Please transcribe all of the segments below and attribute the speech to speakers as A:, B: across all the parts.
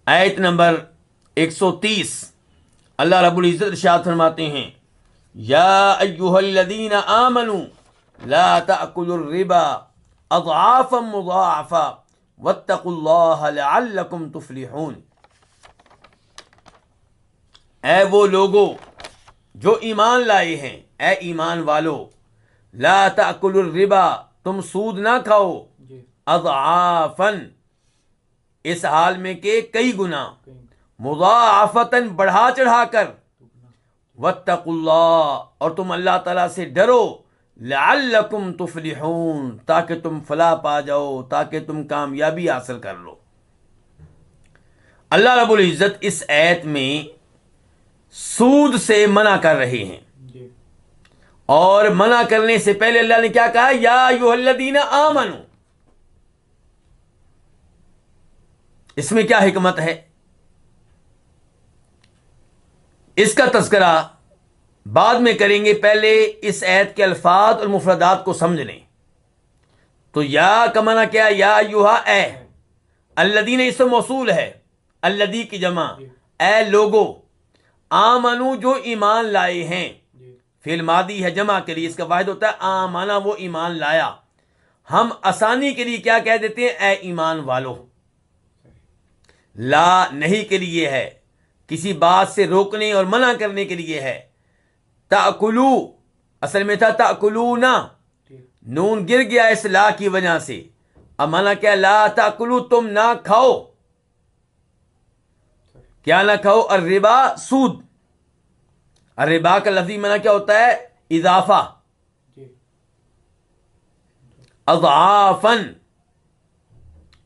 A: آیت نمبر 130 اللہ رب العزت ارشاد فرماتے ہیں یا ایھا الذین آمنوا لا تأکلوا الربا اضعافا مضاعفا واتقوا اللہ لعلکم تفلحون. اے وہ لوگو جو ایمان لائے ہیں، اے ایمان والو، لا تأکلوا الربا، تم سود نہ کھاؤ، اضعافا، اس حال میں کہ کئی گنا، مضاعفتاً بڑھا چڑھا کر، واتقوا اللہ، اور تم اللہ تعالیٰ سے ڈرو، لعلکم تفلحون، تاکہ تم فلاح پا جاؤ، تاکہ تم کامیابی حاصل کر لو. اللہ رب العزت اس آیت میں سود سے منع کر رہے ہیں، اور منع کرنے سے پہلے اللہ نے کیا کہا؟ یا ایھا الذین آمنوا. اس میں کیا حکمت ہے؟ اس کا تذکرہ بعد میں کریں گے، پہلے اس آیت کے الفاظ اور مفردات کو سمجھ لیں. تو یا کا معنی کیا؟ یا ایھا، اے، الذین اسم موصول ہے، الذی کی جمع، اے لوگو، آمنو جو ایمان لائے ہیں، فعل ماضی ہے جمع کے لیے، اس کا واحد ہوتا ہے آمنا، وہ ایمان لایا. ہم آسانی کے لیے کیا کہہ دیتے ہیں؟ اے ایمان والو. لا نہیں کے لیے ہے، کسی بات سے روکنے اور منع کرنے کے لیے ہے. تأکلو اصل میں تھا تأکلونا، نون گر گیا اس لا کی وجہ سے. اب معنی کیا؟ لا تأکلو، تم نہ کھاؤ. کیا نہ کھاؤ؟ الربا، سود. الربا کا لفظی معنی کیا ہوتا ہے؟ اضافہ. اضعافاً،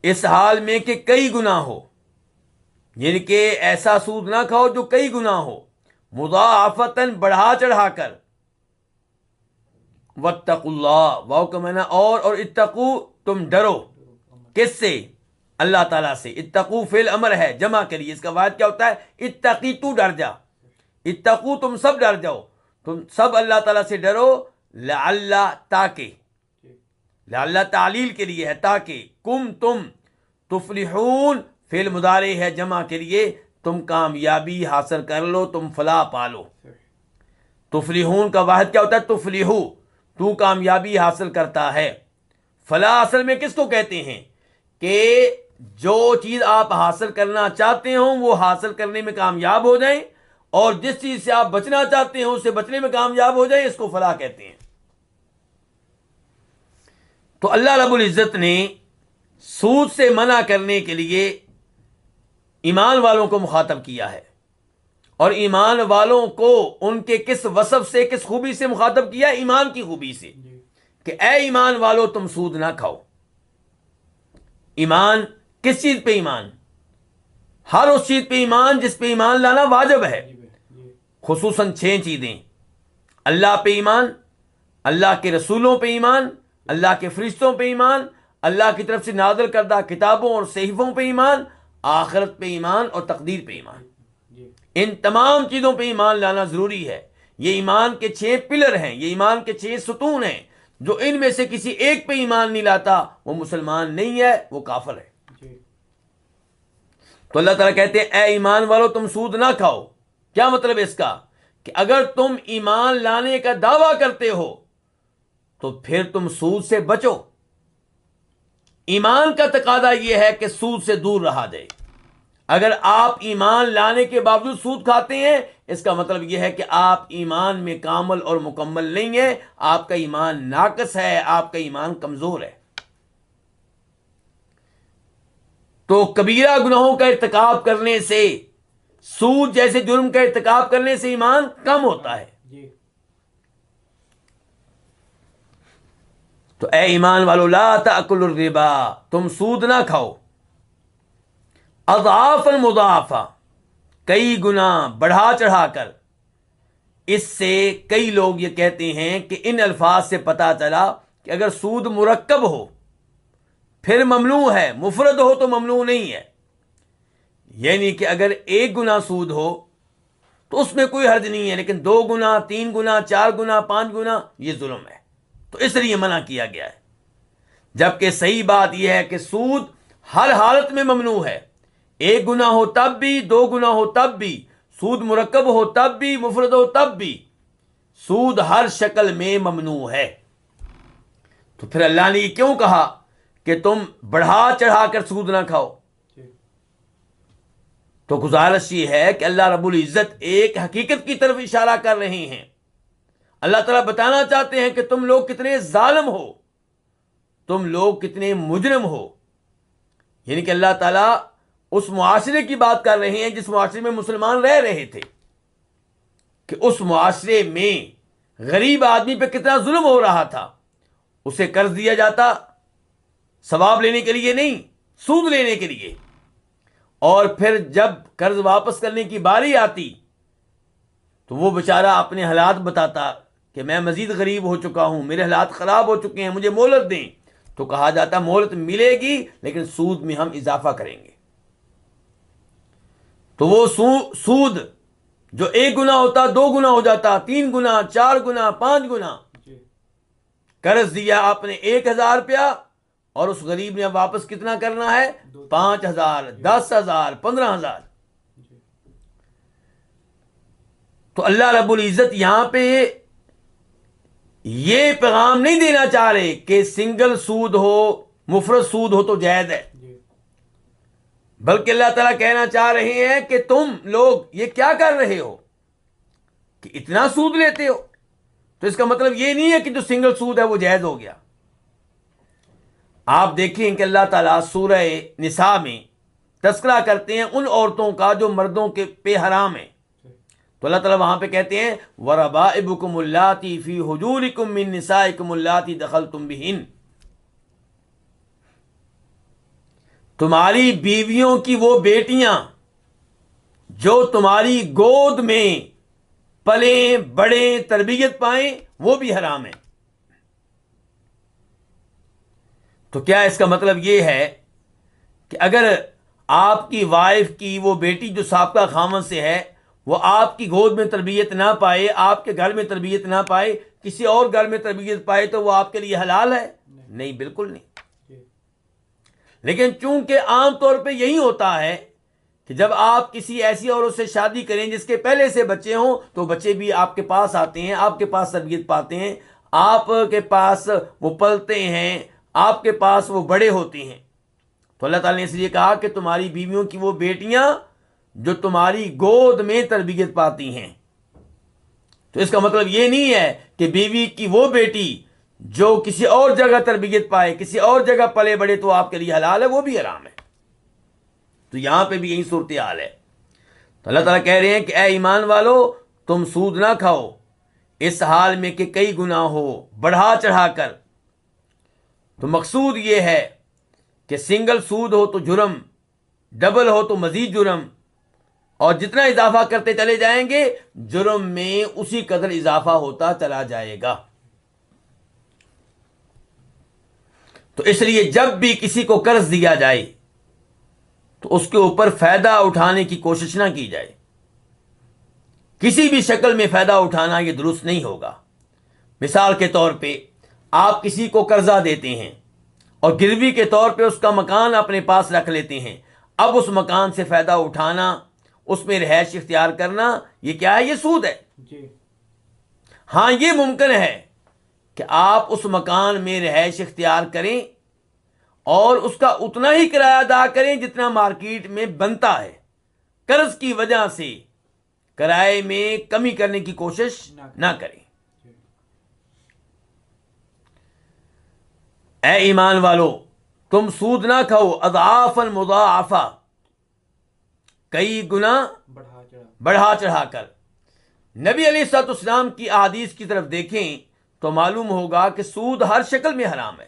A: اس حال میں کہ کئی گنا ہو، یعنی کہ ایسا سود نہ کھاؤ جو کئی گنا ہو. مضاعفتاً، بڑھا چڑھا کر. واتقوا اللہ، واو کا معنی اور اتقو، تم ڈرو. کس سے؟ اللہ تعالیٰ سے. اتقو فعل امر ہے جمع کے لیے، اس کا واحد کیا ہوتا ہے؟ اتقی، تو ڈر جا. اتقو، تم سب ڈر جاؤ، تم سب اللہ تعالیٰ سے ڈرو. لعل، تاکہ، لعل تعلیل کے لیے ہے، تاکہ، کم تم، تفلحون فعل مضارع ہے جمع کے لیے، تم کامیابی حاصل کر لو، تم فلاح پالو. تفلحون کا واحد کیا ہوتا ہے؟ تفلحو، تو کامیابی حاصل کرتا ہے. فلاح اصل میں کس کو کہتے ہیں؟ کہ جو چیز آپ حاصل کرنا چاہتے ہوں وہ حاصل کرنے میں کامیاب ہو جائیں، اور جس چیز سے آپ بچنا چاہتے ہوں اس سے بچنے میں کامیاب ہو جائیں، اس کو فلاح کہتے ہیں. تو اللہ رب العزت نے سود سے منع کرنے کے لیے ایمان والوں کو مخاطب کیا ہے، اور ایمان والوں کو ان کے کس وصف سے، کس خوبی سے مخاطب کیا؟ ایمان کی خوبی سے، کہ اے ایمان والو تم سود نہ کھاؤ. ایمان کس چیز پہ ایمان؟ ہر اس چیز پہ ایمان جس پہ ایمان لانا واجب ہے، خصوصاً 6 چیزیں: اللہ پہ ایمان، اللہ کے رسولوں پہ ایمان، اللہ کے فرشتوں پہ ایمان، اللہ کی طرف سے نازل کردہ کتابوں اور صحیفوں پہ ایمان، آخرت پہ ایمان، اور تقدیر پہ ایمان. ان تمام چیزوں پہ ایمان لانا ضروری ہے. یہ ایمان کے 6 پلر ہیں، یہ ایمان کے 6 ستون ہیں. جو ان میں سے کسی ایک پہ ایمان نہیں لاتا وہ مسلمان نہیں ہے، وہ کافر ہے. تو اللہ تعالیٰ کہتے ہیں اے ایمان والو تم سود نہ کھاؤ. کیا مطلب ہے اس کا؟ کہ اگر تم ایمان لانے کا دعویٰ کرتے ہو تو پھر تم سود سے بچو. ایمان کا تقاضا یہ ہے کہ سود سے دور رہا جائے. اگر آپ ایمان لانے کے باوجود سود کھاتے ہیں، اس کا مطلب یہ ہے کہ آپ ایمان میں کامل اور مکمل نہیں ہیں، آپ کا ایمان ناقص ہے، آپ کا ایمان کمزور ہے. تو کبیرہ گناہوں کا ارتکاب کرنے سے، سود جیسے جرم کا ارتکاب کرنے سے ایمان کم ہوتا ہے. تو اے ایمان والو لا تأکلوا الربا، تم سود نہ کھاؤ. اضعافا مضاعفا، کئی گنا بڑھا چڑھا کر. اس سے کئی لوگ یہ کہتے ہیں کہ ان الفاظ سے پتہ چلا کہ اگر سود مرکب ہو پھر ممنوع ہے، مفرد ہو تو ممنوع نہیں ہے. یعنی کہ اگر 1 گنا سود ہو تو اس میں کوئی حرج نہیں ہے، لیکن 2 گنا، 3 گنا، 4 گنا، 5 گنا یہ ظلم ہے، تو اس لیے منع کیا گیا ہے. جبکہ صحیح بات یہ ہے کہ سود ہر حالت میں ممنوع ہے. ایک گناہ ہو تب بھی، دو گناہ ہو تب بھی، سود مرکب ہو تب بھی، مفرد ہو تب بھی، سود ہر شکل میں ممنوع ہے۔ تو پھر اللہ نے یہ کیوں کہا کہ تم بڑھا چڑھا کر سود نہ کھاؤ؟ تو گزارش یہ ہے کہ اللہ رب العزت ایک حقیقت کی طرف اشارہ کر رہے ہیں۔ اللہ تعالیٰ بتانا چاہتے ہیں کہ تم لوگ کتنے ظالم ہو، تم لوگ کتنے مجرم ہو۔ یعنی کہ اللہ تعالیٰ اس معاشرے کی بات کر رہے ہیں جس معاشرے میں مسلمان رہ رہے تھے، کہ اس معاشرے میں غریب آدمی پہ کتنا ظلم ہو رہا تھا۔ اسے قرض دیا جاتا ثواب لینے کے لیے نہیں، سود لینے کے لیے، اور پھر جب قرض واپس کرنے کی باری آتی تو وہ بیچارہ اپنے حالات بتاتا کہ میں مزید غریب ہو چکا ہوں، میرے حالات خراب ہو چکے ہیں، مجھے مہلت دیں۔ تو کہا جاتا مہلت ملے گی لیکن سود میں ہم اضافہ کریں گے۔ تو وہ سود جو ایک گنا ہوتا دو گنا ہو جاتا، تین گنا، چار گنا، پانچ گنا۔ قرض دیا آپ نے 1,000 روپیہ اور اس غریب نے واپس کتنا کرنا ہے؟ 5,000، 10,000، 15,000۔ تو اللہ رب العزت یہاں پہ یہ پیغام نہیں دینا چاہ رہے کہ سنگل سود ہو، مفرد سود ہو تو جائز ہے، بلکہ اللہ تعالیٰ کہنا چاہ رہے ہیں کہ تم لوگ یہ کیا کر رہے ہو کہ اتنا سود لیتے ہو۔ تو اس کا مطلب یہ نہیں ہے کہ جو سنگل سود ہے وہ جائز ہو گیا۔ آپ دیکھیں کہ اللہ تعالیٰ سورہ نساء میں تذکرہ کرتے ہیں ان عورتوں کا جو مردوں کے پہ حرام ہیں۔ تو اللہ تعالیٰ وہاں پہ کہتے ہیں وَرَبَائِبُكُمُ اللَّاتِي فِي حُجُورِكُم مِّن نِّسَائِكُمُ اللَّاتِي دَخَلْتُم بِهِنَّ، تمہاری بیویوں کی وہ بیٹیاں جو تمہاری گود میں پلیں بڑھیں تربیت پائیں وہ بھی حرام ہے۔ تو کیا اس کا مطلب یہ ہے کہ اگر آپ کی وائف کی وہ بیٹی جو سابقہ خامن سے ہے وہ آپ کی گود میں تربیت نہ پائے، آپ کے گھر میں تربیت نہ پائے، کسی اور گھر میں تربیت پائے تو وہ آپ کے لیے حلال ہے؟ نہیں، بالکل نہیں۔ لیکن چونکہ عام طور پہ یہی ہوتا ہے کہ جب آپ کسی ایسی عورت سے شادی کریں جس کے پہلے سے بچے ہوں تو بچے بھی آپ کے پاس آتے ہیں، آپ کے پاس تربیت پاتے ہیں، آپ کے پاس وہ پلتے ہیں، آپ کے پاس وہ بڑے ہوتے ہیں۔ تو اللہ تعالیٰ نے اس لیے کہا کہ تمہاری بیویوں کی وہ بیٹیاں جو تمہاری گود میں تربیت پاتی ہیں۔ تو اس کا مطلب یہ نہیں ہے کہ بیوی کی وہ بیٹی جو کسی اور جگہ تربیت پائے، کسی اور جگہ پلے بڑے تو آپ کے لیے حلال ہے، وہ بھی حرام ہے۔ تو یہاں پہ بھی یہی صورتحال ہے۔ تو اللہ تعالیٰ کہہ رہے ہیں کہ اے ایمان والو تم سود نہ کھاؤ اس حال میں کہ کئی گناہ ہو بڑھا چڑھا کر۔ تو مقصود یہ ہے کہ سنگل سود ہو تو جرم، ڈبل ہو تو مزید جرم، اور جتنا اضافہ کرتے چلے جائیں گے جرم میں اسی قدر اضافہ ہوتا چلا جائے گا۔ تو اس لیے جب بھی کسی کو قرض دیا جائے تو اس کے اوپر فائدہ اٹھانے کی کوشش نہ کی جائے۔ کسی بھی شکل میں فائدہ اٹھانا یہ درست نہیں ہوگا۔ مثال کے طور پہ آپ کسی کو قرضہ دیتے ہیں اور گروی کے طور پہ اس کا مکان اپنے پاس رکھ لیتے ہیں، اب اس مکان سے فائدہ اٹھانا، اس میں رہائش اختیار کرنا، یہ کیا ہے؟ یہ سود ہے۔ ہاں یہ ممکن ہے کہ آپ اس مکان میں رہائش اختیار کریں اور اس کا اتنا ہی کرایہ ادا کریں جتنا مارکیٹ میں بنتا ہے، قرض کی وجہ سے کرائے میں کمی کرنے کی کوشش نہ کریں۔ اے ایمان والو تم سود نہ کھاؤ اضعافا مضاعفہ، کئی گنا بڑھا چڑھا کر۔ نبی علیہ الصلوۃ والسلام کی احادیث کی طرف دیکھیں تو معلوم ہوگا کہ سود ہر شکل میں حرام ہے،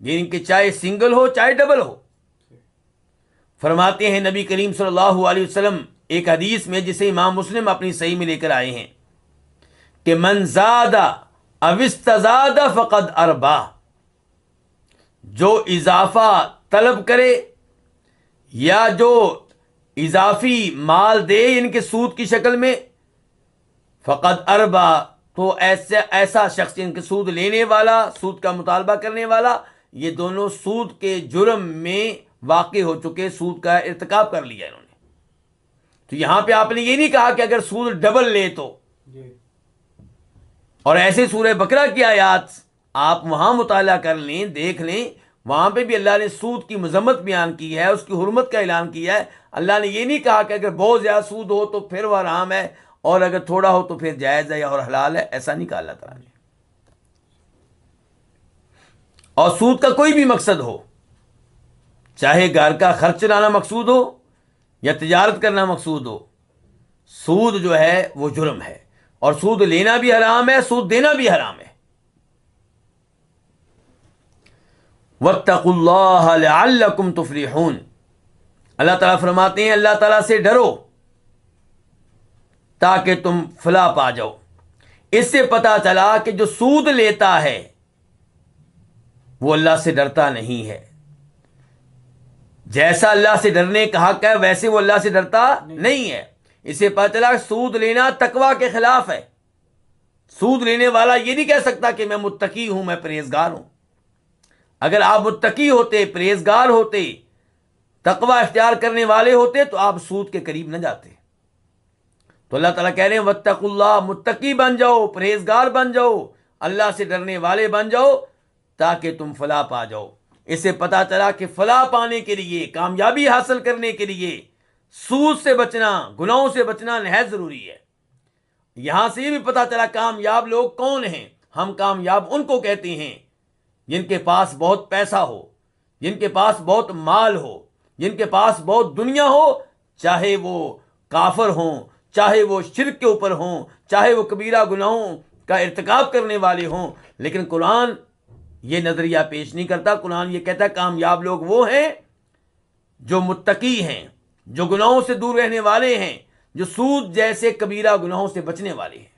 A: یعنی کہ چاہے سنگل ہو چاہے ڈبل ہو۔ فرماتے ہیں نبی کریم صلی اللہ علیہ وسلم ایک حدیث میں جسے امام مسلم اپنی صحیح میں لے کر آئے ہیں کہ من زاد او استزاد فقد اربا، جو اضافہ طلب کرے یا جو اضافی مال دے ان کے سود کی شکل میں، فقد اربا تو ایسا شخص ان کے سود لینے والا، سود کا مطالبہ کرنے والا، یہ دونوں سود کے جرم میں واقع ہو چکے سود کا ارتکاب کر لیا انہوں نے. تو یہاں پہ آپ نے یہ نہیں کہا کہ اگر سود ڈبل لے تو. اور ایسے سورہ بقرہ کی آیات آپ وہاں مطالعہ کر لیں، دیکھ لیں، وہاں پہ بھی اللہ نے سود کی مذمت بیان کی ہے، اس کی حرمت کا اعلان کیا ہے. اللہ نے یہ نہیں کہا کہ اگر بہت زیادہ سود ہو تو پھر وہ حرام ہے اور اگر تھوڑا ہو تو پھر جائز ہے یا اور حلال ہے. ایسا نہیں کہا اللہ تعالیٰ نے. اور سود کا کوئی بھی مقصد ہو، چاہے گھر کا خرچ چلانا مقصود ہو یا تجارت کرنا مقصود ہو، سود جو ہے وہ جرم ہے. اور سود لینا بھی حرام ہے، سود دینا بھی حرام ہے. وَاتَّقُوا اللَّهَ لَعَلَّكُمْ تُفْلِحُونَ. اللہ تعالیٰ فرماتے ہیں اللہ تعالیٰ سے ڈرو تاکہ تم فلاح پا جاؤ. اس سے پتا چلا کہ جو سود لیتا ہے وہ اللہ سے ڈرتا نہیں ہے. جیسا اللہ سے ڈرنے کا حق ہے ویسے وہ اللہ سے ڈرتا نہیں ہے. اسے پتا چلا سود لینا تقویٰ کے خلاف ہے. سود لینے والا یہ نہیں کہہ سکتا کہ میں متقی ہوں، میں پرہیزگار ہوں. اگر آپ متقی ہوتے، پرہیزگار ہوتے، تقویٰ اختیار کرنے والے ہوتے تو آپ سود کے قریب نہ جاتے. تو اللہ تعالیٰ کہہ رہے ہیں واتقوا اللہ، متقی بن جاؤ، پرہیزگار بن جاؤ، اللہ سے ڈرنے والے بن جاؤ تاکہ تم فلاح پا جاؤ. اس سے پتا چلا کہ فلاح پانے کے لیے، کامیابی حاصل کرنے کے لیے سود سے بچنا، گناہوں سے بچنا نہایت ضروری ہے. یہاں سے یہ بھی پتا چلا کامیاب لوگ کون ہیں. ہم کامیاب ان کو کہتے ہیں جن کے پاس بہت پیسہ ہو، جن کے پاس بہت مال ہو، جن کے پاس بہت دنیا ہو، چاہے وہ کافر ہوں، چاہے وہ شرک کے اوپر ہوں، چاہے وہ کبیرہ گناہوں کا ارتکاب کرنے والے ہوں. لیکن قرآن یہ نظریہ پیش نہیں کرتا. قرآن یہ کہتا ہے کامیاب لوگ وہ ہیں جو متقی ہیں، جو گناہوں سے دور رہنے والے ہیں، جو سود جیسے کبیرہ گناہوں سے بچنے والے ہیں.